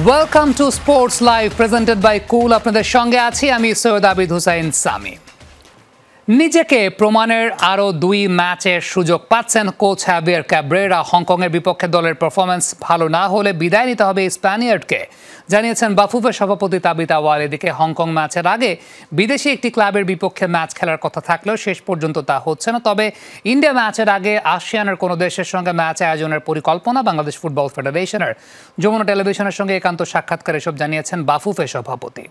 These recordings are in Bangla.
Welcome to sports live presented by cool. আপনাদের সঙ্গে আছি আমি সৈয়দ আবিদ হুসাইন সামি। নিজেকে প্রমাণের আরও 2 ম্যাচের সুযোগ পাচ্ছেন কোচ হ্যাভিয়ার ক্যাব্রেরা। হংকংয়ের বিপক্ষে দলের পারফরমেন্স ভালো না হলে বিদায় নিতে হবে স্প্যানিয়ার্ডকে, জানিয়েছেন বাফুফের সভাপতি তাবিত আওয়াল। এদিকে হংকং ম্যাচের আগে বিদেশি একটি ক্লাবের বিপক্ষে ম্যাচ খেলার কথা থাকলেও শেষ পর্যন্ত তা হচ্ছে না। তবে ইন্ডিয়া ম্যাচের আগে আসিয়ানের কোনো দেশের সঙ্গে ম্যাচ আয়োজনের পরিকল্পনা বাংলাদেশ ফুটবল ফেডারেশনের। যমুনা টেলিভিশনের সঙ্গে একান্ত সাক্ষাৎকারে এসব জানিয়েছেন বাফুফের সভাপতি।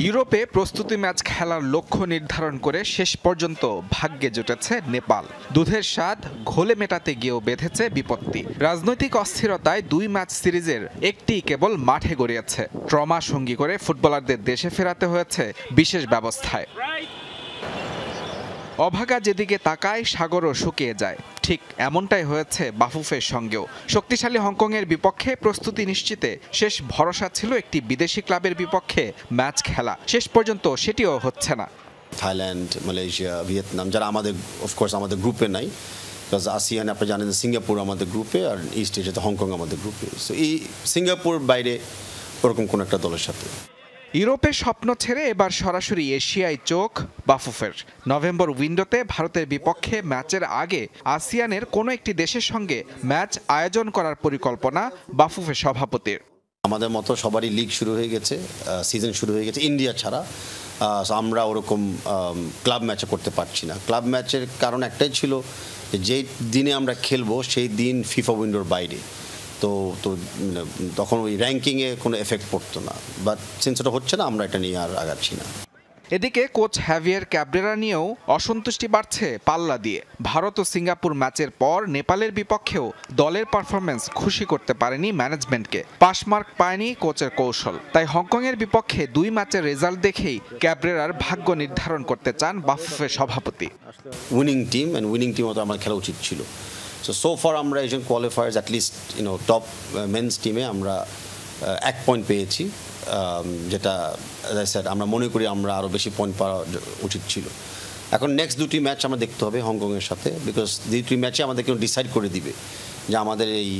ইউরোপে প্রস্তুতি ম্যাচ খেলার লক্ষ্য নির্ধারণ করে শেষ পর্যন্ত ভাগ্যে জুটেছে নেপাল। দুধের স্বাদ ঘোলে মেটাতে গিয়েও বেঁধেছে বিপত্তি। রাজনৈতিক অস্থিরতায় 2 ম্যাচ সিরিজের একটি কেবল মাঠে গড়িয়েছে। ট্রমা সঙ্গী করে ফুটবলারদের দেশে ফেরাতে হয়েছে বিশেষ ব্যবস্থায়। অভাগা যেদিকে তাকায় সাগরও শুকিয়ে যায়, ঠিক এমনটাই হয়েছে বাফুফের সঙ্গেও। শক্তিশালী হংকংয়ের বিপক্ষে প্রস্তুতি নিশ্চিতে শেষ ভরসা ছিল একটি বিদেশি ক্লাবের বিপক্ষে ম্যাচ খেলা। শেষ পর্যন্ত সেটিও হচ্ছে না। থাইল্যান্ড, মালয়েশিয়া, ভিয়েতনাম যারা আমাদের অফকোর্স আমাদের গ্রুপে নাই, বিকজ আসিয়ান আপনি জানেন সিঙ্গাপুর আমাদের গ্রুপে আর ইস্ট এশিয়াতে হংকং আমাদের গ্রুপে। সো এই সিঙ্গাপুর বাইরে ওরকম কোনো একটা দলের সাথে। ইউরোপের স্বপ্ন ছেড়ে এবার সরাসরি এশিয়ায় চোখ বাফুফের। নভেম্বর উইন্ডোতে ভারতের বিপক্ষে ম্যাচের আগে আসিয়ানের কোনো একটি দেশের সঙ্গে ম্যাচ আয়োজন করার পরিকল্পনা বাফুফের সভাপতির। আমাদের মতো সবারই লিগ শুরু হয়ে গেছে, সিজন শুরু হয়ে গেছে ইন্ডিয়া ছাড়া। আমরা ওরকম ক্লাব ম্যাচে করতে পারছি না। ক্লাব ম্যাচের কারণ একটাই ছিল যে দিনে আমরা খেলবো সেই দিন ফিফা উইন্ডোর বাইরে, তো তখন ওই র্যাঙ্কিংয়ে কোনো এফেক্ট পড়তো না। বাট সিন্স এটা হচ্ছে না, আমরা এটা নিয়ে আর আগাচ্ছি না। এদিকে কোচ হ্যাভিয়ার ক্যাব্রেরা নিয়েও অসন্তুষ্টি বাড়ছে পাল্লা দিয়ে। ভারত ও সিঙ্গাপুর ম্যাচের পর নেপালের বিপক্ষেও দলের পারফরমেন্স খুশি করতে পারেনি ম্যানেজমেন্টকে। পাসমার্ক পায়নি কোচের কৌশল। তাই হংকংয়ের বিপক্ষে 2 ম্যাচের রেজাল্ট দেখেই ক্যাব্রেরার ভাগ্য নির্ধারণ করতে চান বাফুফের সভাপতি। Winning team and winning team মতো আমার খেলা উচিত ছিল। সো ফার আমরা Asian qualifiers at least top men's টিমে আমরা 1 পয়েন্ট পেয়েছি, যেটা আমরা মনে করি আমরা আরও বেশি পয়েন্ট পাওয়া উচিত ছিল। এখন নেক্সট 2টি ম্যাচ আমরা দেখতে হবে হংকংয়ের সাথে, বিকজ 2টি ম্যাচে আমাদেরকে ডিসাইড করে দিবে যে আমাদের এই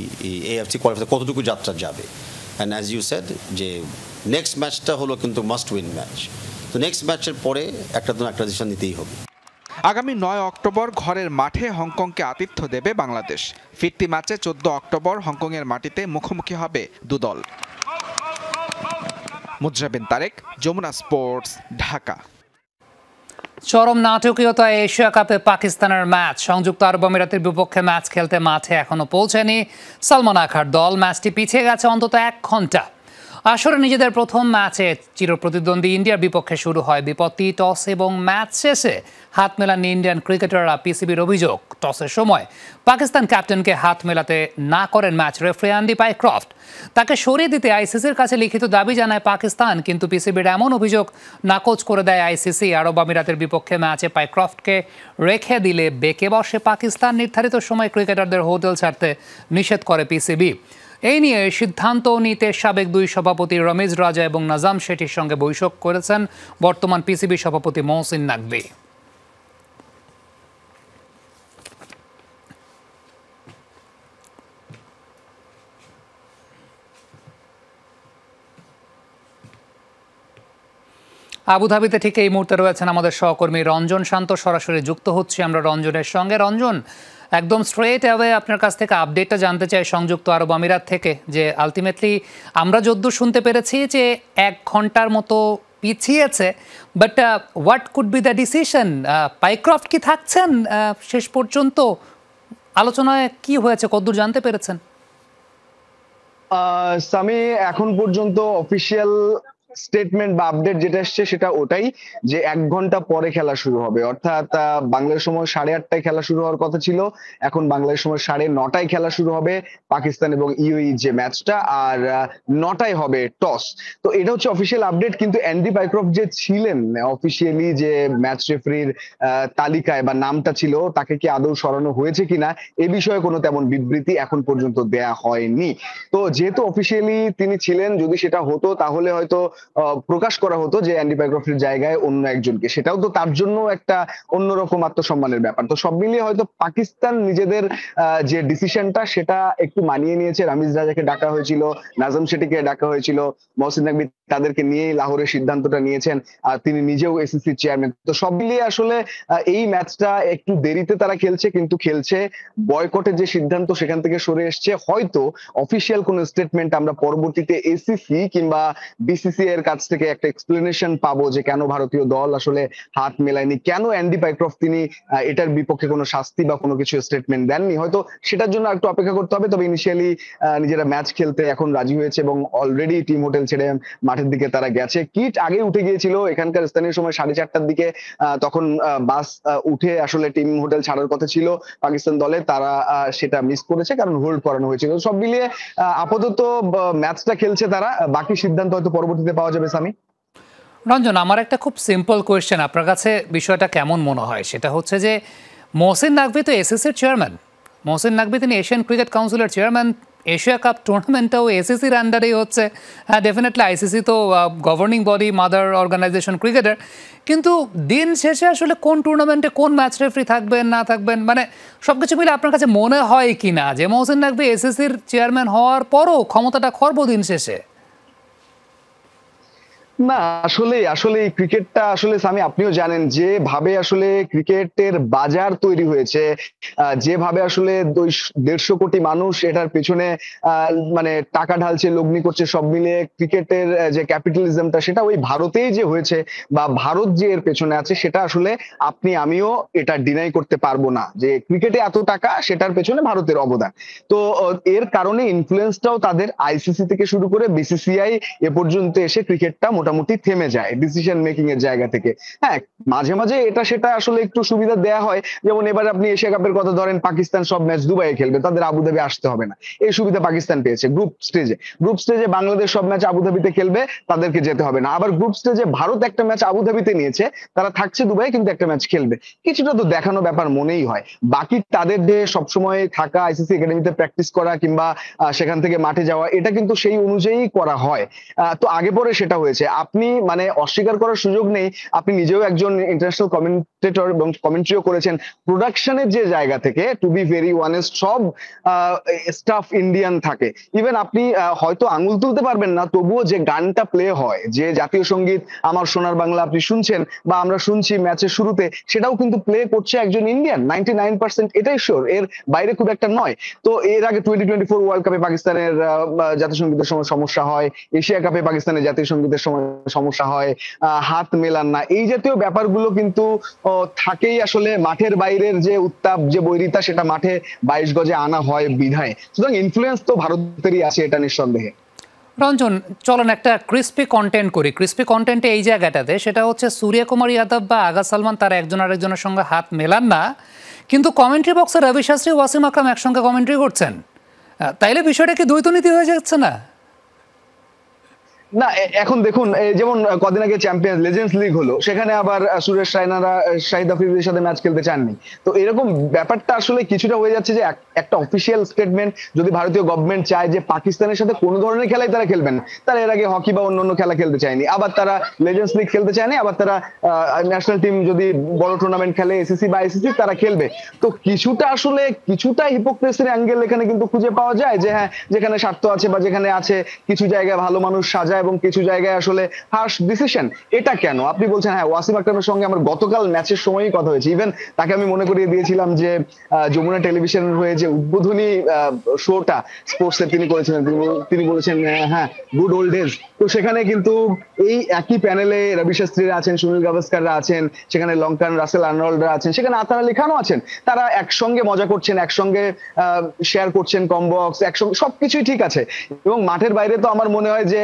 AFC কোয়ালিফায়ার কতটুকু যাত্রা যাবে। অ্যান্ড অ্যাজ ইউ সেড যে নেক্সট ম্যাচটা হলো কিন্তু মাস্ট উইন ম্যাচ। তো নেক্সট ম্যাচের পরে একটা ডিসিশন নিতেই হবে। আগামী 9 অক্টোবর ঘরের মাঠে হংকংকে আতিথ্য দেবে বাংলাদেশ। ফিরতি ম্যাচে 14 অক্টোবর হংকংয়ের মাটিতে মুখোমুখি হবে 2 দল। মুজরা বিন তারেক, যমুনা স্পোর্টস, ঢাকা। চরম নাটকীয়তায় এশিয়া কাপে পাকিস্তানের ম্যাচ। সংযুক্ত আরব আমিরাতের বিপক্ষে ম্যাচ খেলতে মাঠে এখনো পৌঁছেনি সালমান আখার দল। ম্যাচটি পিছিয়ে গেছে অন্তত 1 ঘন্টা। আসরে নিজেদের প্রথম ম্যাচে চিরপ্রতিদ্বন্দ্বী ইন্ডিয়ার বিপক্ষে শুরু হয় বিপত্তি। টস এবং ম্যাচ শেষে হাত মেলাননি ইন্ডিয়ান ক্রিকেটাররা। পিসিবির অভিযোগ, টসের সময় পাকিস্তান ক্যাপ্টেনকে হাত মেলাতে না করেন ম্যাচ রেফারি অ্যান্ডি পাইক্রফট। তাকে সরিয়ে দিতে আইসিসির কাছে লিখিত দাবি জানায় পাকিস্তান, কিন্তু পিসিবির এমন অভিযোগ নাকচ করে দেয় আইসিসি। আরব আমিরাতের বিপক্ষে ম্যাচে পাইক্রফটকে রেখে দিলে বেঁকে বসে পাকিস্তান। নির্ধারিত সময় ক্রিকেটারদের হোটেল ছাড়তে নিষেধ করে পিসিবি। এই নিয়ে সিদ্ধান্ত নিতে সাবেক 2 সভাপতি রমিজ রাজা এবং নাজাম শেঠির সঙ্গে বৈঠক করেছেন বর্তমান পিসিবি সভাপতি মহসিন নাকভি। আবুধাবিতে ঠিক এই মুহূর্তে রয়েছেন আমাদের সহকর্মী রঞ্জন শান্ত। সরাসরি যুক্ত হচ্ছি আমরা রঞ্জনের সঙ্গে। রঞ্জন, একদম স্ট্রেট অ্যাওয়ে আপনার কাছ থেকে আপডেটটা জানতে চাই সংযুক্ত আরব আমিরাত থেকে, যে আলটিমেটলি আমরা যদ্দূর শুনতে পেরেছি যে 1 ঘন্টার মতো পিছিয়েছে, but what could be the decision? Pycroft কি থাকছেন শেষ পর্যন্ত? আলোচনায় কি হয়েছে, কতদূর জানতে পেরেছেন? সামি, এখন পর্যন্ত অফিসিয়াল স্টেটমেন্ট বা আপডেট যেটা এসছে সেটা ওটাই যে 1 ঘন্টা পরে খেলা শুরু হবে, অর্থাৎ বাংলাদেশ সময় 8:30টায় খেলা শুরু হওয়ার কথা ছিল, এখন বাংলাদেশ সময় 9:30টায় খেলা শুরু হবে পাকিস্তান এবং ইউএই যে ম্যাচটা, আর 9টায় হবে টস। তো এটা হচ্ছে অফিসিয়াল আপডেট। কিন্তু অ্যান্ডি পাইক্রফট যে ছিলেন অফিসিয়ালি যে ম্যাচ রেফারির তালিকায় বা নামটা ছিল, তাকে কি আদৌ সরানো হয়েছে কিনা এ বিষয়ে কোনো তেমন বিবৃতি এখন পর্যন্ত দেয়া হয়নি। তো যেহেতু অফিসিয়ালি তিনি ছিলেন, যদি সেটা হতো তাহলে হয়তো প্রকাশ করা হতো যে অ্যান্ডি পাইক্রফটের জায়গায় অন্য একজনকে, সেটাও তো তার জন্য একটা অন্যরকম আত্মসম্মানের ব্যাপার। তো সব মিলিয়ে হয়তো পাকিস্তান নিজেদের যে ডিসিশনটা সেটা একটু মানিয়ে নিয়েছে। রামিজ রাজাকে ডাকা হয়েছিল, নাজম শেঠিকে ডাকা হয়েছিল, মহসিন নাকভি তাদেরকে নিয়েই লাহোরের সিদ্ধান্তটা নিয়েছেন, আর তিনি নিজেও এসিসির চেয়ারম্যান। তো সব মিলিয়ে আসলে এই ম্যাচটা একটু দেরিতে তারা খেলছে, কিন্তু খেলছে। বয়কটের যে সিদ্ধান্ত সেখান থেকে সরে এসছে। হয়তো অফিসিয়াল কোন স্টেটমেন্ট আমরা পরবর্তীতে এসিসি কিংবা বিসিসি এর কাছ থেকে একটা এক্সপ্লেনেশন পাবো যে কেন ভারতীয় দল আসলে হাত মেলায়নি, কেন অ্যান্ডি পাইক্রফট তিনি এটার বিপক্ষে কোনো শাস্তি বা কোনো কিছু স্টেটমেন্ট দেননি। হয়তো সেটার জন্য একটু অপেক্ষা করতে হবে। তবে ইনিশিয়ালি নিজেরা ম্যাচ খেলতে এখন রাজি হয়েছে এবং অলরেডি টিম হোটেল ছেড়ে মাঠের দিকে তারা গেছে। কিট আগে উঠে গিয়েছিল এখানকার স্থানীয় সময় 4:30টার দিকে, তখন বাস উঠে আসলে টিম হোটেল ছাড়ার কথা ছিল পাকিস্তান দলে, তারা সেটা মিস করেছে কারণ হোল্ড করানো হয়েছিল। সব মিলিয়ে আপাতত ম্যাচটা খেলছে তারা, বাকি সিদ্ধান্ত হয়তো পরবর্তীতে পাওয়া যাবে। সামি, রঞ্জন, আমার একটা খুব সিম্পল কোয়েশ্চেন, আপনার কাছে বিষয়টা কেমন মনে হয়? সেটা হচ্ছে যে মহসিন নাকভি তো এসিসির চেয়ারম্যান, মহসিন নাকভি তিনি এশিয়ান ক্রিকেট কাউন্সিলের চেয়ারম্যান, এশিয়া কাপ টুর্নামেন্টটাও এসিসির আন্ডারেই হচ্ছে। হ্যাঁ, ডেফিনেটলি আইসিসি তো গভর্নিং বডি, মাদার অর্গানাইজেশন ক্রিকেটের, কিন্তু দিন শেষে আসলে কোন টুর্নামেন্টে কোন ম্যাচ রেফারি থাকবেন না থাকবেন, মানে সবকিছু মিলে আপনার কাছে মনে হয় কি না যে মহসিন নাকভি এসিসির চেয়ারম্যান হওয়ার পরও ক্ষমতাটা খর্ব দিন শেষে? না, আসলে ক্রিকেটটা আসলে সামি আপনিও জানেন যেভাবে আসলে ক্রিকেটের বাজার তৈরি হয়েছে, যেভাবে আসলে 150 কোটি মানুষ এটার পেছনে মানে টাকা ঢালছে, লগ্নি করছে, সব মিলিয়ে ক্রিকেটের যে ক্যাপিটালিজমটা সেটা ওই ভারতেই যে হয়েছে বা ভারত যে এর পেছনে আছে, সেটা আসলে আপনি আমিও এটা ডিনাই করতে পারবো না যে ক্রিকেটে এত টাকা, সেটার পেছনে ভারতের অবদান। তো এর কারণে ইনফ্লুয়েন্সটাও তাদের আইসিসি থেকে শুরু করে বিসিসিআই এ পর্যন্ত এসে ক্রিকেটটা মোটামুটি থেমে যায় ডিসিশন মেকিং এর জায়গা থেকে। হ্যাঁ, মাঝে মাঝে এটা সেটা আসলে একটু সুবিধা দেয়া হয়, যেমন এবার আপনি এশিয়া কাপের কথা ধরেন, পাকিস্তান সব ম্যাচ দুবাইয়ে খেলবে, তাদের আবুধাবি আসতে হবে না, এই সুবিধা পাকিস্তান পেয়েছে। গ্রুপ স্টেজে বাংলাদেশ সব ম্যাচ আবুধাবিতে খেলবে, তাদেরকে যেতে হবে না। আবার গ্রুপ স্টেজে ভারত একটা ম্যাচ আবুধাবিতে নিয়েছে, তারা থাকছে দুবাই কিন্তু একটা ম্যাচ খেলবে। কিছুটা তো দেখানো ব্যাপার মনেই হয়। বাকি তাদের যে সবসময় থাকা আইসিসি একাডেমিতে প্র্যাকটিস করা কিংবা সেখান থেকে মাঠে যাওয়া, এটা কিন্তু সেই অনুযায়ী করা হয়। তো আগে পরে সেটা হয়েছে, আপনি মানে অস্বীকার করার সুযোগ নেই। আপনি নিজেও একজন ইন্টারন্যাশনাল কমেন্টেটর এবং কমেন্ট্রিও করেছেন। প্রোডাকশনের যে জায়গা থেকে, টু বি ভেরি অনেস্ট, সব স্টাফ ইন্ডিয়ান থাকে। ইভেন আপনি হয়তো আঙুল তুলতে পারবেন না, তবুও যে গানটা প্লে হয়, যে জাতীয় সঙ্গীত আমার সোনার বাংলা আপনি শুনছেন বা আমরা শুনছি ম্যাচের শুরুতে, সেটাও কিন্তু প্লে করছে একজন ইন্ডিয়ান 99%, এটাই শিওর, এর বাইরে খুব একটা নয়। তো এর আগে 2024 ওয়ার্ল্ড কাপে পাকিস্তানের জাতীয় সঙ্গীতের সময় সমস্যা হয়, এশিয়া কাপে পাকিস্তানের জাতীয় সঙ্গীতের সময় সমস্যা হয়, হাত মেলান না, এই জাতীয় ব্যাপারগুলো কিন্তু থাকেই। আসলে মাঠের বাইরের যে উত্তাপ, যে বৈরিতা, সেটা মাঠে 22 গজে আনা হয় বিধায়। সুতরাং ইনফ্লুয়েন্স তো ভারতেরই আছে, এটা নিঃসন্দেহে। রঞ্জন, চলুন একটা ক্রিস্পি কন্টেন্ট করি। ক্রিস্পি কন্টেন্টে এই জায়গাটাতে, সেটা হচ্ছে সূর্য কুমার যাদব বা আগা সালমান তারা একজন আরেকজনের সঙ্গে হাত মেলান না, কিন্তু কমেন্ট্রি বক্সে রবি শাস্ত্রী, ওয়াসিম আকরাম একসঙ্গে কমেন্ট্রি করছেন। তাইলে বিষয়টা কি দ্বৈতনীতি হয়ে যাচ্ছে না? না, এখন দেখুন, যেমন কদিন আগে চ্যাম্পিয়ন্স লেজেন্ডস লিগ হলো, সেখানে আবার সুরেশ রায়নারা শাহিদ আফ্রিদির সাথে ম্যাচ খেলতে চাননি। তো এরকম ব্যাপারটা আসলে কিছুটা হয়ে যাচ্ছে যে একটা অফিসিয়াল স্টেটমেন্ট, যদি ভারতীয় গভর্নমেন্ট চায় যে পাকিস্তানের সাথে কোনো ধরনের খেলাই তারা খেলবেন, তারা এর আগে হকি বা অন্যান্য খেলা খেলতে চায়নি, আবার তারা লেজেন্ডস লিগ খেলতে চায়নি, আবার তারা ন্যাশনাল টিম যদি বড় টুর্নামেন্ট খেলে এসিসি বা আইসিসি, তারা খেলবে। তো কিছুটা হিপোক্রেসির অ্যাঙ্গেল এখানে কিন্তু খুঁজে পাওয়া যায়, যে হ্যাঁ, যেখানে স্বার্থ আছে বা যেখানে আছে কিছু জায়গায় ভালো মানুষ সাজায় এবং কিছু জায়গায় আসলে হার্শ ডিসিশন। এটা কেন? আপনি বলছেন হ্যাঁ, ওয়াসিম আকরামের সঙ্গে আমার গতকাল ম্যাচের সময়ই কথা হয়েছে। ইভেন তাকে আমি মনে করিয়ে দিয়েছিলাম যে যমুনা টেলিভিশনের হয়ে যে উদ্বোধনী শোটা স্পোর্টস এর তিনি করেছিলেন, তিনি বলেছেন হ্যাঁ, গুড ওল্ড ডেজ। তো সেখানে কিন্তু এই একই প্যানেলে রবি শাস্ত্রীরা আছেন, সুনীল গাভাস্কাররা আছেন, সেখানে লঙ্কান রাসেল আর্নল্ডরা আছেন, সেখানে আতার আলী খানও আছেন। তারা একসঙ্গে মজা করছেন, একসঙ্গে শেয়ার করছেন কমবক্স, একসঙ্গে সবকিছুই ঠিক আছে। এবং মাঠের বাইরে তো আমার মনে হয় যে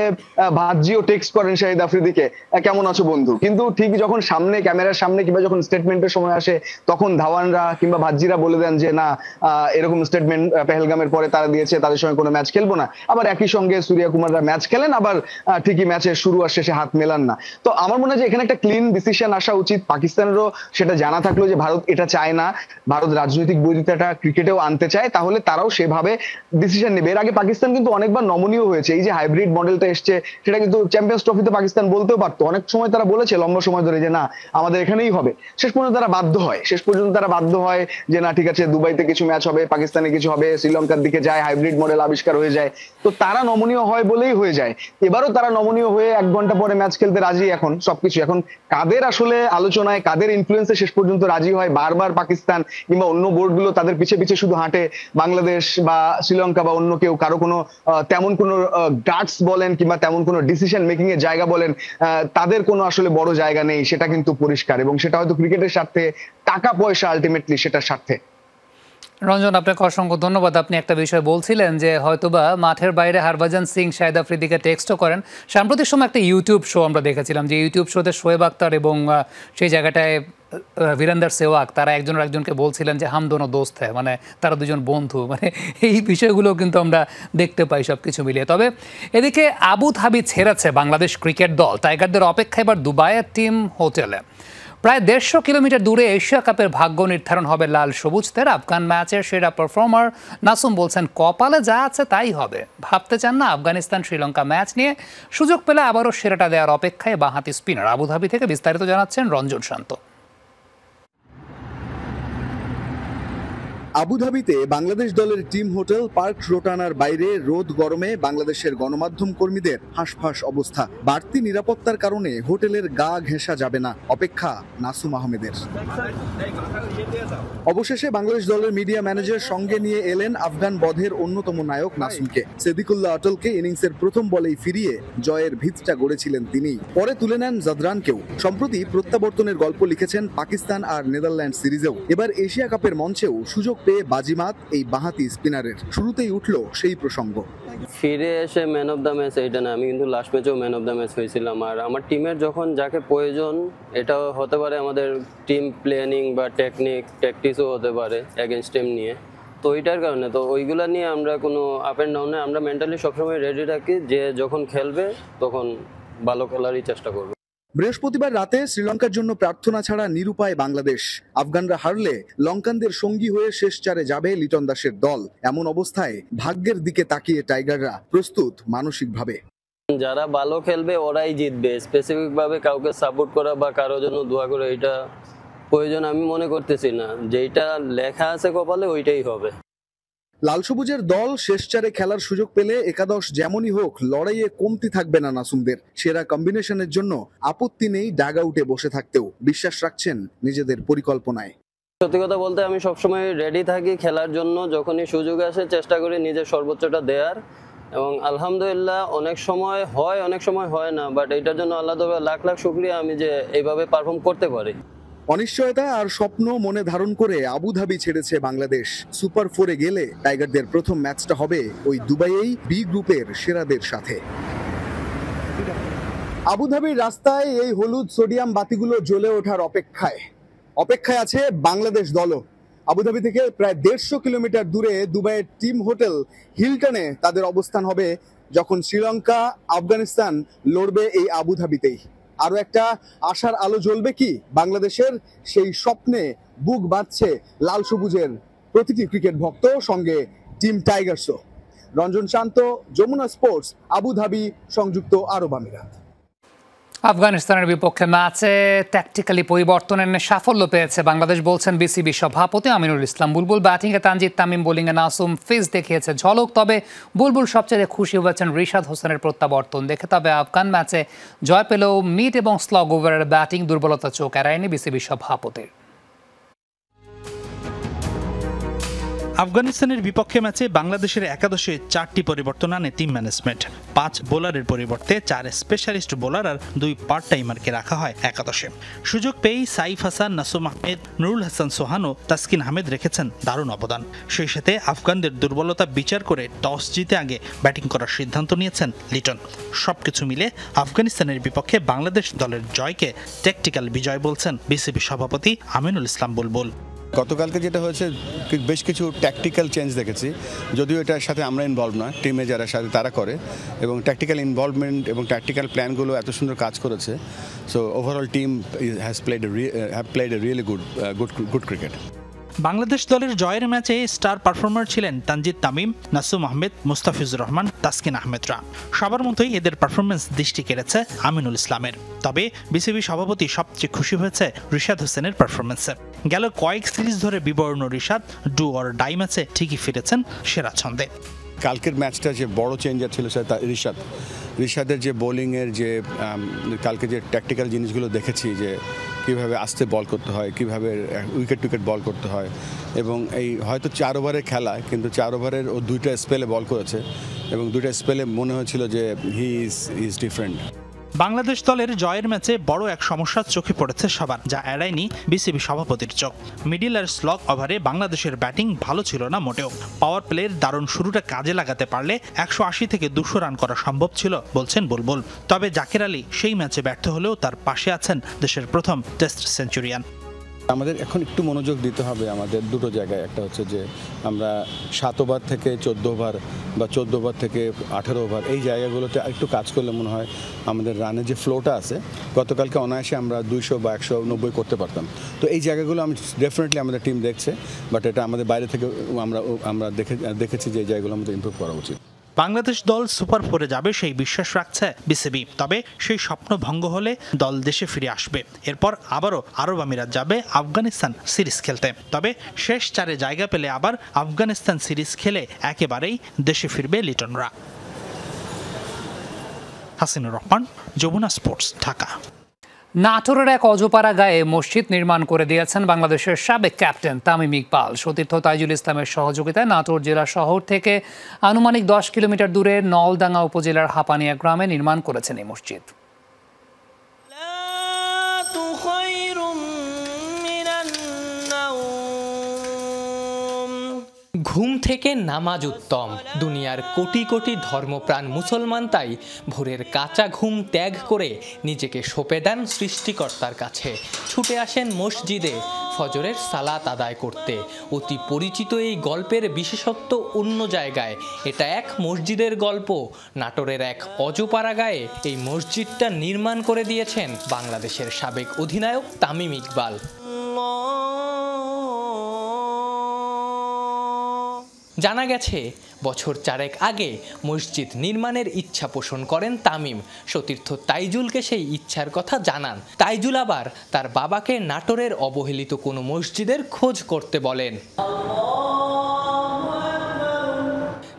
ভাজ্জিও টেক্সট করেন শাহিদ আফ্রিদিকে, কেমন আছো বন্ধু, কিন্তু ঠিক যখন সামনে ক্যামেরার সামনে কিংবা যখন স্টেটমেন্টের সময় আসে, তখন ধাওয়ানরা কিংবা ভাজ্জিরা বলে দেন যে না, এরকম স্টেটমেন্ট পেহেলগামের পরে তারা দিয়েছে, তাদের সঙ্গে কোনো ম্যাচ খেলবো না। আবার একই সঙ্গে সূর্য কুমাররা ম্যাচ খেলেন, আবার ঠিকই ম্যাচের শুরু আর শেষে হাত মেলান না। তো আমার মনে হয় যে এখানে একটা ক্লিন ডিসিশন আসা উচিত। পাকিস্তানেরও সেটা জানা থাকলো যে ভারত এটা চায় না, ভারত রাজনৈতিক বৈরিতাটা ক্রিকেটেও আনতে চায়, তাহলে তারাও সেভাবে ডিসিশন নেবে। এর আগে পাকিস্তান কিন্তু অনেকবার নমনীয় হয়েছে, এই যে হাইব্রিড মডেলটা এসছে সেটা কিন্তু চ্যাম্পিয়ন্স ট্রফিতে পাকিস্তান বলতেও পারতো। অনেক সময় তারা বলেছে লম্বা সময় ধরে যে না আমাদের এখানেই হবে, শেষ পর্যন্ত তারা বাধ্য হয় যে না ঠিক আছে দুবাইতে কিছু ম্যাচ হবে, পাকিস্তানে কিছু হবে, শ্রীলঙ্কার দিকে যায়, হাইব্রিড মডেল আবিষ্কার হয়ে যায়। তো তারা নমনীয় হয় বলেই হয়ে যায়। এবারও তারা নমনীয় হয়ে 1 ঘন্টা পরে ম্যাচ খেলতে রাজি। এখন সবকিছু এখন কাদের আসলে আলোচনায়, কাদের ইনফ্লুয়েন্সে শেষ পর্যন্ত রাজি হয়, বারবার পাকিস্তান কিংবা অন্য বোর্ডগুলো তাদের পিছে পিছে শুধু হাঁটে, বাংলাদেশ বা শ্রীলঙ্কা বা অন্য কেউ কারো কোনো তেমন কোনো গাটস বলেন কিংবা তেমন কোনো ডিসিশন মেকিং এর জায়গা বলেন, তাদের কোনো আসলে বড় জায়গা নেই, সেটা কিন্তু পরিষ্কার। এবং সেটা হয়তো ক্রিকেটের স্বার্থে, টাকা পয়সা আলটিমেটলি সেটার স্বার্থে। রঞ্জন, আপনাকে অসংখ্য ধন্যবাদ। আপনি একটা বিষয় বলছিলেন যে হয়তোবা মাঠের বাইরে হরভজন সিং শাহিদ আফ্রিদিকে টেক্সটও করেন। সাম্প্রতিক সময় একটা ইউটিউব শো আমরা দেখেছিলাম, যে ইউটিউব শোতে শোয়েব আক্তার এবং সেই জায়গাটায় বীরেন্দর সেহওয়াগ তারা একজনকে বলছিলেন যে হাম দোনো দোস্ত হ্যায়, মানে তারা দুজন বন্ধু। মানে এই বিষয়গুলো কিন্তু আমরা দেখতে পাই সব কিছু মিলিয়ে। তবে এদিকে আবুধাবি ছেড়েছে বাংলাদেশ ক্রিকেট দল। টাইগারদের অপেক্ষা এবার দুবাইয়ের টিম হোটেলে। প্রায় 150 কিলোমিটার দূরে এশিয়া কাপের ভাগ্য নির্ধারণ হবে লাল সবুজদের। আফগান ম্যাচের সেরা পারফর্মার নাসুম বলছেন কপালে যা আছে তাই হবে। ভাবতে চান না আফগানিস্তান শ্রীলঙ্কা ম্যাচ নিয়ে, সুযোগ পেলে আবারও সেরাটা দেওয়ার অপেক্ষায় বাঁহাতি স্পিনার। আবুধাবি থেকে বিস্তারিত জানাচ্ছেন রঞ্জন শান্ত। আবুধাবিতে বাংলাদেশ দলের টিম হোটেল পার্ক রোটানার বাইরে রোদ গরমে বাংলাদেশের গণমাধ্যম কর্মীদের হাঁসফাঁস অবস্থা। বাড়তি নিরাপত্তার কারণে হোটেলের গা ঘেঁষা যাবে না, অপেক্ষা নাসুম আহমেদের। অবশেষে বাংলাদেশ দলের মিডিয়া ম্যানেজার সঙ্গে নিয়ে এলেন আফগান বধের অন্যতম নায়ক নাসুমকে। সেদিকুল্লাহ অটলকে ইনিংসের প্রথম বলেই ফিরিয়ে জয়ের ভিতটা গড়েছিলেন তিনি। পরে তুলে নেন জাদরানকেও। সম্প্রতি প্রত্যাবর্তনের গল্প লিখেছেন পাকিস্তান আর নেদারল্যান্ড সিরিজেও। এবার এশিয়া কাপের মঞ্চেও সুযোগ পেয়ে বাজিমাত এই বাঁহাতি স্পিনারের। শুরুতেই উঠল সেই প্রসঙ্গ। ফিরে এসে ম্যান অফ দ্য ম্যাচ এইটা না, আমি কিন্তু লাস্ট ম্যাচেও ম্যান অফ দ্য ম্যাচ হয়েছিলাম। আর আমার টিমের যখন যাকে প্রয়োজন, এটা হতে পারে আমাদের টিম প্ল্যানিং বা ট্যাকটিক্সও হতে পারে এগেনস্ট টিম নিয়ে। তো ওইটার কারণে তো ওইগুলা নিয়ে আমরা কোনো আপ অ্যান্ড ডাউনে আমরা মেন্টালি সবসময় রেডি রাখি যে যখন খেলবে তখন ভালো খেলারই চেষ্টা করবে। বৃহস্পতিবার রাতে শ্রীলঙ্কার জন্য প্রার্থনা ছাড়া নিরুপায় বাংলাদেশ। আফগানরা হারলে লঙ্কানদের সঙ্গী হয়ে শেষ চারে যাবে লিটন দাসের দল। এমন অবস্থায় ভাগ্যের দিকে তাকিয়ে টাইগাররা প্রস্তুত মানসিকভাবে। যারা ভালো খেলবে ওরাই জিতবে। স্পেসিফিক ভাবে কাউকে সাপোর্ট করা বা কারোর জন্য দোয়া করা এটা প্রয়োজন আমি মনে করতেছি না। যেটা লেখা আছে কপালে ওইটাই হবে। লাল সবুজের দল শেষ চারে খেলার সুযোগ পেলে একাদশ যেমনই হোক লড়াইয়ে কমতি থাকবে না নাসুমদের। সেরা কম্বিনেশনের জন্য আপত্তি নেই ডাগ আউটে বসে থাকতেও। বিশ্বাস রাখছেন নিজেদের পরিকল্পনায়। সত্যি কথা বলতে আমি সবসময় রেডি থাকি খেলার জন্য। যখনই সুযোগ আসে চেষ্টা করি নিজের সর্বোচ্চটা দেওয়ার। এবং আলহামদুলিল্লাহ অনেক সময় হয়, অনেক সময় হয় না। বাট এটার জন্য আল্লাহ তাআলা লাখ লাখ শুকরিয়া আমি যে এইভাবে পারফর্ম করতে পারি। অনিশ্চয়তা আর স্বপ্ন মনে ধারণ করে আবুধাবি ছেড়েছে বাংলাদেশ। সুপার 4-এ গেলে টাইগারদের প্রথম ম্যাচটা হবে ওই দুবাইয়েই বি গ্রুপের সেরাদের সাথে। আবুধাবির রাস্তায় এই হলুদ সোডিয়াম বাতিগুলো জ্বলে ওঠার অপেক্ষায় আছে বাংলাদেশ দলও। আবুধাবি থেকে প্রায় 150 কিলোমিটার দূরে দুবাইয়ের টিম হোটেল হিলটনে তাদের অবস্থান হবে যখন শ্রীলঙ্কা আফগানিস্তান লড়বে এই আবুধাবিতেই। আরো একটা আশার আলো জ্বলবে কি বাংলাদেশের, সেই স্বপ্নে বুক বাঁধছে লাল সবুজের প্রতিটি ক্রিকেট ভক্ত, সঙ্গে টিম টাইগার্সও। রঞ্জন শান্ত, যমুনা স্পোর্টস, আবুধাবি, সংযুক্ত আরব আমিরাত। আফগানিস্তানের বিপক্ষে ম্যাচে ট্যাকটিক্যালি পরিবর্তন এনে সাফল্য পেয়েছে বাংলাদেশ, বলছেন বিসিবি সভাপতি আমিনুল ইসলাম বুলবুল। ব্যাটিংয়ে তানজিদ তামিম, বোলিংয়ে নাসুম ফিজ দেখিয়েছে ঝলক। তবে বুলবুল সবচেয়ে খুশি হয়েছেন রিশাদ হোসেনের প্রত্যাবর্তন দেখে। তবে আফগান ম্যাচে জয় পেলেও মিড এবং স্লগ ওভারের ব্যাটিং দুর্বলতা চোখ এড়ায়নি বিসিবি সভাপতির। আফগানিস্তানের বিপক্ষে ম্যাচে বাংলাদেশের একাদশে 4টি পরিবর্তন আনে টিম ম্যানেজমেন্ট। 5 বোলারের পরিবর্তে 4 স্পেশালিস্ট বোলার আর 2 পার্ট টাইমারকে রাখা হয় একাদশে। সুযোগ পেয়েই সাইফ হাসান, নাসুম আহমেদ, নুরুল হাসান সোহান ও তাসকিন আহমেদ রেখেছেন দারুণ অবদান। সেই সাথে আফগানদের দুর্বলতা বিচার করে টস জিতে আগে ব্যাটিং করার সিদ্ধান্ত নিয়েছেন লিটন। সবকিছু মিলে আফগানিস্তানের বিপক্ষে বাংলাদেশ দলের জয়কে ট্যাকটিক্যাল বিজয় বলছেন বিসিবি সভাপতি আমিনুল ইসলাম বুলবুল। গতকালকে যেটা হয়েছে বেশ কিছু ট্যাকটিক্যাল চেঞ্জ দেখেছি, যদিও এটার সাথে আমরা ইনভলভ না, টিমে যারা সাথে তারা করে, এবং ট্যাকটিক্যাল ইনভলভমেন্ট এবং ট্যাকটিক্যাল প্ল্যানগুলো এত সুন্দর কাজ করেছে। So overall team have played a really good cricket. Bangladesh দলের জয়ের ম্যাচে স্টার পারফর্মার ছিলেন তানজিদ তামিম, নাসুম আহমেদ, মুস্তাফিজুর রহমান, তাসকিন আহমেদরা। সবার মতোই এদের পারফরমেন্স দৃষ্টি কেড়েছে আমিনুল ইসলামের। তবে বিসিবি সভাপতি সবচেয়ে খুশি হয়েছে রিশাদ হোসেনের পারফরমেন্সে। গেল কয়েক সিরিজ ধরে বিবর্ণ রিশাদ ডু অর ডাই ম্যাচে ঠিকই ফিরেছেন সেরা ছন্দে। কালকের ম্যাচটা যে বড় চেঞ্জার ছিল সেটা রিশাদের যে বোলিংয়ের যে কালকে যে ট্যাকটিক্যাল জিনিসগুলো দেখেছি, যে কীভাবে আস্তে বল করতে হয়, কীভাবে উইকেট বল করতে হয়, এবং এই হয়তো 4 ওভারের খেলা, কিন্তু 4 ওভারের ও 2টা স্পেলে বল করেছে এবং 2টা স্পেলে মনে হয়েছিল যে হি ইজ ডিফারেন্ট। বাংলাদেশ দলের জয়ের ম্যাচে বড় এক সমস্যা চোখে পড়েছে সবার, যা এড়ায়নি বিসিবি সভাপতির চোখ। মিডিল আর স্লগ ওভারে বাংলাদেশের ব্যাটিং ভালো ছিল না মোটেও। পাওয়ার প্লের দারুণ শুরুটা কাজে লাগাতে পারলে 180 থেকে 200 রান করা সম্ভব ছিল বলছেন বুলবুল। তবে জাকের আলী সেই ম্যাচে ব্যর্থ হলেও তার পাশে আছেন দেশের প্রথম টেস্ট সেঞ্চুরিয়ান। আমাদের এখন একটু মনোযোগ দিতে হবে আমাদের দুটো জায়গায়। একটা হচ্ছে যে আমরা 7 ওভার থেকে 14 ওভার বা 14 ওভার থেকে 18 ওভার, এই জায়গাগুলোতে একটু কাজ করলে মনে হয় আমাদের রানের যে ফ্লোটা আছে, গতকালকে অনায়াসে আমরা 200 বা 190 করতে পারতাম। তো এই জায়গাগুলো আমি ডেফিনেটলি আমাদের টিম দেখছে, বাট এটা আমাদের বাইরে থেকে আমরা দেখেছি যে এই জায়গাগুলো আমাদের ইমপ্রুভ করা উচিত। বাংলাদেশ দল সুপার 4-এ যাবে সেই বিশ্বাস রাখছে বিসিবি। তবে সেই স্বপ্ন ভঙ্গ হলে দল দেশে ফিরে আসবে। এরপর আবারও আরব আমিরাত যাবে আফগানিস্তান সিরিজ খেলতে। তবে শেষ 4-এ জায়গা পেলে আবার আফগানিস্তান সিরিজ খেলে একেবারেই দেশে ফিরবে লিটনরা। হাসিনুর রহমান, যমুনা স্পোর্টস, ঢাকা। নাটোরের এক অজপাড়া গায়ে মসজিদ নির্মাণ করে দিয়েছেন বাংলাদেশের সাবেক ক্যাপ্টেন তামিম ইকবাল। সতীর্থ তাইজুল ইসলামের সহযোগিতায় নাটোর জেলা শহর থেকে আনুমানিক 10 কিলোমিটার দূরে নলডাঙ্গা উপজেলার হাপানিয়া গ্রামে নির্মাণ করেছেন এই মসজিদ। ঘুম থেকে নামাজ উত্তম। দুনিয়ার কোটি কোটি ধর্মপ্রাণ মুসলমান তাই ভোরের কাঁচা ঘুম ত্যাগ করে নিজেকে সঁপে দেন সৃষ্টিকর্তার কাছে। ছুটে আসেন মসজিদে ফজরের সালাত আদায় করতে। অতি পরিচিত এই গল্পের বিশেষত্ব অন্য জায়গায়। এটা এক মসজিদের গল্প। নাটোরের এক অজপাড়া গায়ে এই মসজিদটা নির্মাণ করে দিয়েছেন বাংলাদেশের সাবেক অধিনায়ক তামিম ইকবাল। জানা গেছে বছর 4 আগে মসজিদ নির্মাণের ইচ্ছা পোষণ করেন তামিম। সতীর্থ তাইজুলকে সেই ইচ্ছার কথা জানান। তাইজুল আবার তার বাবাকে নাটোরের অবহেলিত কোনো মসজিদের খোঁজ করতে বলেন।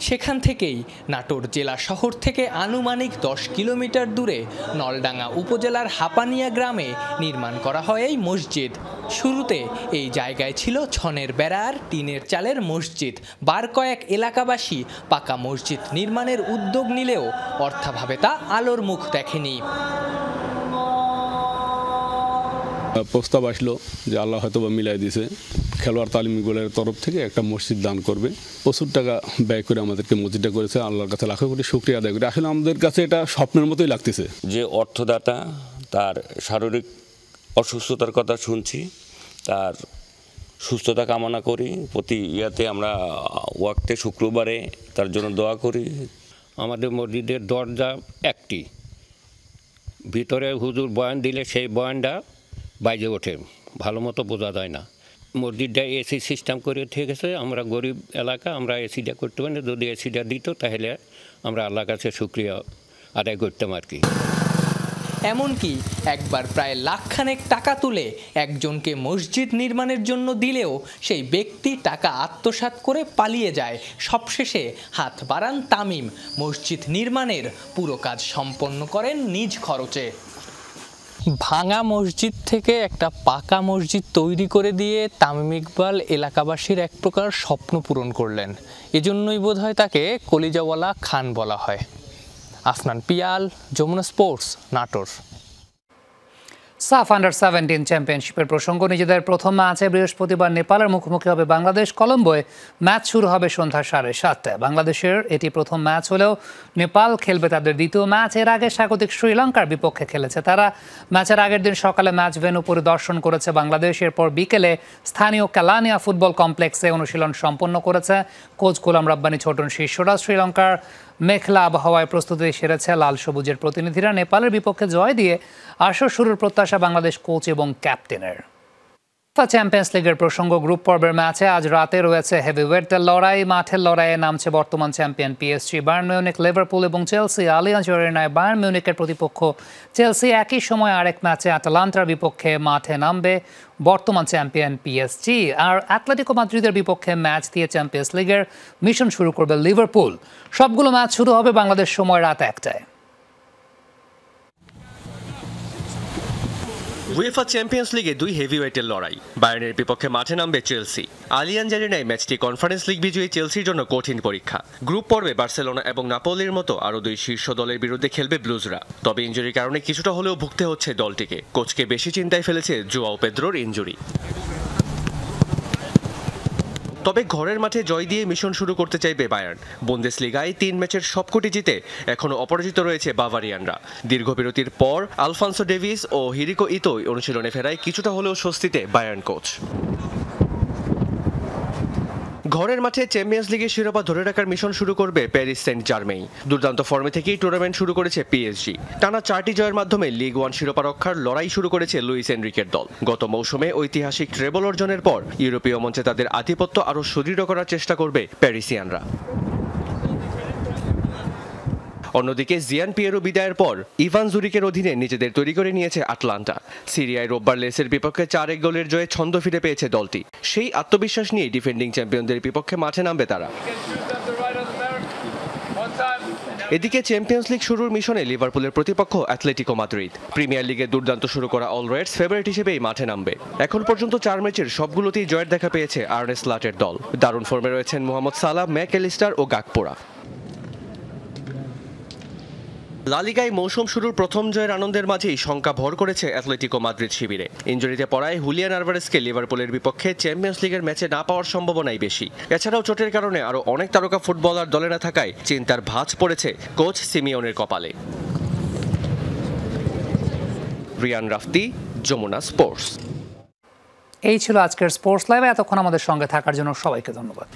সেখান থেকেই নাটোর জেলা শহর থেকে আনুমানিক 10 কিলোমিটার দূরে নলডাঙ্গা উপজেলার হাপানিয়া গ্রামে নির্মাণ করা হয় এই মসজিদ। শুরুতে এই জায়গায় ছিল ছনের বেড়ার টিনের চালের মসজিদ। বার কয়েক এলাকাবাসী পাকা মসজিদ নির্মাণের উদ্যোগ নিলেও অর্থাভাবে তা আলোর মুখ দেখেনি। প্রস্তাব আসলো যে আল্লাহ হয়তো বা মিলাই দিয়েছে, খেলোয়াড় তালিম ইকবালের তরফ থেকে একটা মসজিদ দান করবে। প্রচুর টাকা ব্যয় করে আমাদেরকে মসজিদটা করেছে। আল্লাহর কাছে লাখো কোটি শুকরিয়া আদায় করি। আসলে আমাদের কাছে এটা স্বপ্নের মতোই লাগতেছে। যে অর্থদাতা তার শারীরিক অসুস্থতার কথা শুনছি, তার সুস্থতা কামনা করি। প্রতি ইয়াতে আমরা ওয়াক্তে শুক্রবারে তার জন্য দোয়া করি। আমাদের মসজিদের দরজা একটি, ভিতরে হুজুর বয়ান দিলে সেই বয়ানটা বাইরে ওঠে, ভালো মতো বোঝা যায় না। মসজিদটা এসি সিস্টেম করে ঠিক আছে। আমরা গরিব এলাকা, আমরা এসিটা করতে পারি না। যদি এসিটা দিত তাহলে আমরা আল্লাহর কাছে শুকরিয়া আদায় করতাম আর কি। এমনকি একবার প্রায় লাখখানেক টাকা তুলে একজনকে মসজিদ নির্মাণের জন্য দিলেও সেই ব্যক্তি টাকা আত্মসাৎ করে পালিয়ে যায়। সবশেষে হাত বাড়ান তামিম। মসজিদ নির্মাণের পুরো কাজ সম্পন্ন করেন নিজ খরচে। ভাঙা মসজিদ থেকে একটা পাকা মসজিদ তৈরি করে দিয়ে তামিম ইকবাল এলাকাবাসীর এক প্রকার স্বপ্ন পূরণ করলেন। এজন্যই বোধহয় তাকে কলিজাওয়ালা খান বলা হয়। আফনান পিয়াল, যমুনা স্পোর্টস, নাটোর। সাফ আন্ডার-17 চ্যাম্পিয়নশিপের প্রসঙ্গ। নিজেদের প্রথম ম্যাচে বৃহস্পতিবার নেপালের মুখোমুখি হবে বাংলাদেশ। কলম্বোয় ম্যাচ শুরু হবে সন্ধ্যা 7:30টায়। বাংলাদেশের এটি প্রথম ম্যাচ হলেও নেপাল খেলবে তাদের দ্বিতীয় ম্যাচ। এর আগে স্বাগতিক শ্রীলঙ্কার বিপক্ষে খেলেছে তারা। ম্যাচের আগের দিন সকালে ম্যাচ ভেন্যু পরিদর্শন করেছে বাংলাদেশ। এরপর বিকেলে স্থানীয় কালানিয়া ফুটবল কমপ্লেক্সে অনুশীলন সম্পন্ন করেছে কোচ গোলাম রাব্বানী ছোটন শিষ্যরা। শ্রীলঙ্কার মেঘলা আবহাওয়ায় প্রস্তুতি সেরেছে লাল সবুজের প্রতিনিধিরা। নেপালের বিপক্ষে জয় দিয়ে আসর শুরুর প্রত্যাশা বাংলাদেশ কোচ এবং ক্যাপ্টেনের। চ্যাম্পিয়ন্স লিগের প্রসঙ্গ গ্রুপ পর্বের ম্যাচে আজ রাতে রয়েছে হেভিওয়েটদের লড়াই। মাঠের লড়াইয়ে নামছে বর্তমান champion PSG, Bayern Munich, Liverpool এবং চেলসি। আলিয়াঞ্জ অ্যারেনায় বায়ার্ন মিউনিখের প্রতিপক্ষ চেলসি। একই সময় আরেক ম্যাচে আটালান্টার বিপক্ষে মাঠে নামবে বর্তমান চ্যাম্পিয়ন পিএসজি। আর অ্যাটলেটিকো মাদ্রিদের বিপক্ষে ম্যাচ দিয়ে চ্যাম্পিয়ন্স লিগের মিশন শুরু করবে লিভারপুল। সবগুলো ম্যাচ শুরু হবে বাংলাদেশ সময় রাত 1টায়। উয়েফা চ্যাম্পিয়ন্স লিগে দুই হেভিওয়েটের লড়াই। বায়ার্নের বিপক্ষে মাঠে নামবে চেলসি। আলিয়াঞ্জ অ্যারেনায় ম্যাচটি কনফারেন্স লিগ বিজয়ী চেলসির জন্য কঠিন পরীক্ষা। গ্রুপ পর্বে বার্সেলোনা এবং নাপোলির মতো আরও দুই শীর্ষ দলের বিরুদ্ধে খেলবে ব্লুজরা। তবে ইনজুরির কারণে কিছুটা হলেও ভুগতে হচ্ছে দলটিকে। কোচকে বেশি চিন্তায় ফেলেছে জোয়াও পেদ্রোর ইনজুরি। তবে ঘরের মাঠে জয় দিয়ে মিশন শুরু করতে চাইবে বায়ার্ন। বুন্দেসলিগায় 3 ম্যাচের সবকটি জিতে এখনও অপরাজিত রয়েছে বাভারিয়ানরা। দীর্ঘ বিরতির পর আলফান্সো ডেভিস ও হিরিকো ইতো অনুশীলনে ফেরায় কিছুটা হলেও স্বস্তিতে বায়ার্ন কোচ। ঘরের মাঠে চ্যাম্পিয়ন্স লিগের শিরোপা ধরে রাখার মিশন শুরু করবে প্যারিস সেন্ট জার্মেই। দুর্দান্ত ফর্মে থেকেই টুর্নামেন্ট শুরু করেছে পিএসজি। টানা 4টি জয়ের মাধ্যমে লিগ 1 শিরোপা রক্ষার লড়াই শুরু করেছে লুইস এনরিকের দল। গত মৌসুমে ঐতিহাসিক ট্রেবল অর্জনের পর ইউরোপীয় মঞ্চে তাদের আধিপত্য আরও সুদৃঢ় করার চেষ্টা করবে প্যারিসিয়ানরা। অন্যদিকে জিয়ান পিয়েরো বিদায়ের পর ইভান জুরিকের অধীনে নিজেদের তৈরি করে নিয়েছে আটলান্টা। সিরিয়ায় রোববার লেসের বিপক্ষে 4-1 গোলের জয়ে ছন্দ ফিরে পেয়েছে দলটি। সেই আত্মবিশ্বাস নিয়ে ডিফেন্ডিং চ্যাম্পিয়নদের বিপক্ষে মাঠে নামবে তারা। এদিকে চ্যাম্পিয়ন্স লিগ শুরুর মিশনে লিভারপুলের প্রতিপক্ষ অ্যাটলেটিকো মাদ্রিদ। প্রিমিয়ার লিগে দুর্দান্ত শুরু করা অলরেডস ফেভারিট হিসেবেই মাঠে নামবে। এখন পর্যন্ত 4 ম্যাচের সবগুলোতেই জয়ের দেখা পেয়েছে আর্নে স্লটের দল। দারুণ ফর্মে রয়েছেন মোহাম্মদ সালাহ, ম্যাকঅ্যালিস্টার ও গাকপোরা। লা লিগায় মৌসুম শুরুর প্রথম জয়ের আনন্দের মাঝেই শঙ্কা ভর করেছে অ্যাটলেটিকো মাদ্রিদ শিবিরে। ইনজুরিতে পড়ায় হুলিয়ান আলভারেজকে লিভারপুলের বিপক্ষে চ্যাম্পিয়ন্স লিগের ম্যাচে না পাওয়ার সম্ভাবনাই বেশি। এছাড়াও চোটের কারণে আরও অনেক তারকা ফুটবলার দলে না থাকায় চিন্তার ভাঁজ পড়েছে কোচ সিমিওনের কপালে। রিয়ান রাফতি, যমুনা স্পোর্টস। এই ছিল আজকের স্পোর্টস লাইভ। এতক্ষণ আমাদের সঙ্গে থাকার জন্য সবাইকে ধন্যবাদ।